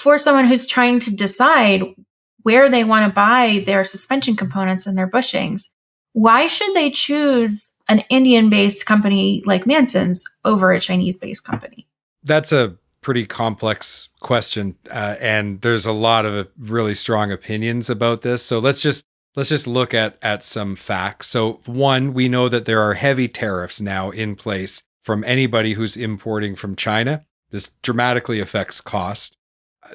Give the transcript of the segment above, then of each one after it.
for someone who's trying to decide where they want to buy their suspension components and their bushings, why should they choose an Indian-based company like Mansons over a Chinese-based company? That's a pretty complex question, and there's a lot of really strong opinions about this. So let's just look at some facts. So one, we know that there are heavy tariffs now in place from anybody who's importing from China. This dramatically affects cost.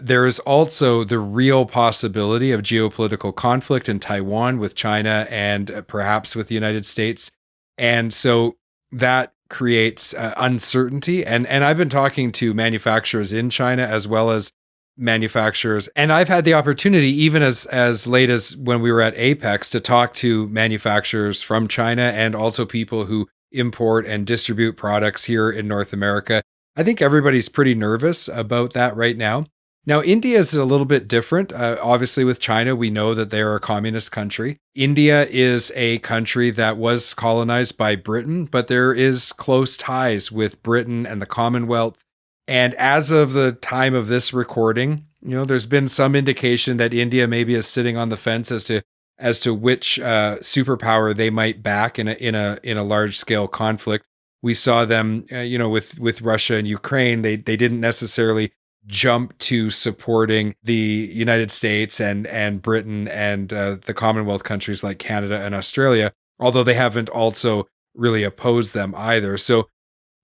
There is also the real possibility of geopolitical conflict in Taiwan with China and perhaps with the United States. And so that creates uncertainty. And I've been talking to manufacturers in China as well as manufacturers. And I've had the opportunity, even as late as when we were at Apex, to talk to manufacturers from China and also people who import and distribute products here in North America. I think everybody's pretty nervous about that right now. Now, India is a little bit different. Obviously, with China, we know that they're a communist country. India is a country that was colonized by Britain, but there is close ties with Britain and the Commonwealth. And as of the time of this recording, there's been some indication that India maybe is sitting on the fence as to which superpower they might back in a large scale conflict. We saw them, with Russia and Ukraine. They didn't necessarily jump to supporting the United States and Britain and the Commonwealth countries like Canada and Australia, although they haven't also really opposed them either. So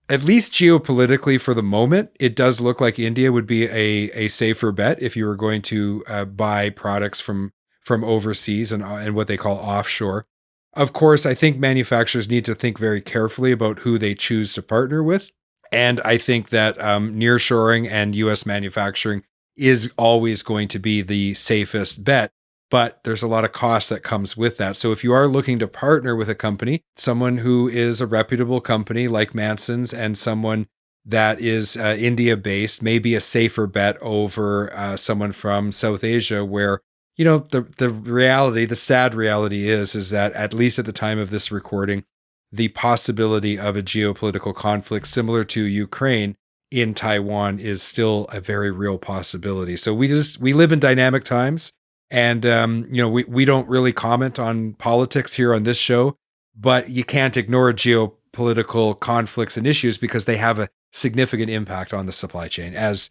at least geopolitically for the moment, it does look like India would be a safer bet if you were going to buy products from overseas and what they call offshore. Of course, I think manufacturers need to think very carefully about who they choose to partner with. And I think that nearshoring and U.S. manufacturing is always going to be the safest bet. But there's a lot of cost that comes with that. So if you are looking to partner with a company, someone who is a reputable company like Mansons and someone that is India-based may be a safer bet over someone from South Asia where, the sad reality is that at least at the time of this recording, the possibility of a geopolitical conflict similar to Ukraine in Taiwan is still a very real possibility. So we live in dynamic times, and we don't really comment on politics here on this show, but you can't ignore geopolitical conflicts and issues because they have a significant impact on the supply chain, as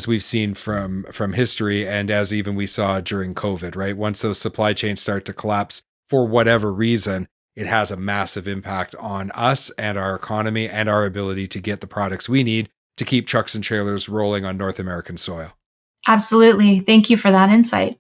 we've seen from history, and as even we saw during COVID. Right, once those supply chains start to collapse for whatever reason, it has a massive impact on us and our economy and our ability to get the products we need to keep trucks and trailers rolling on North American soil. Absolutely. Thank you for that insight.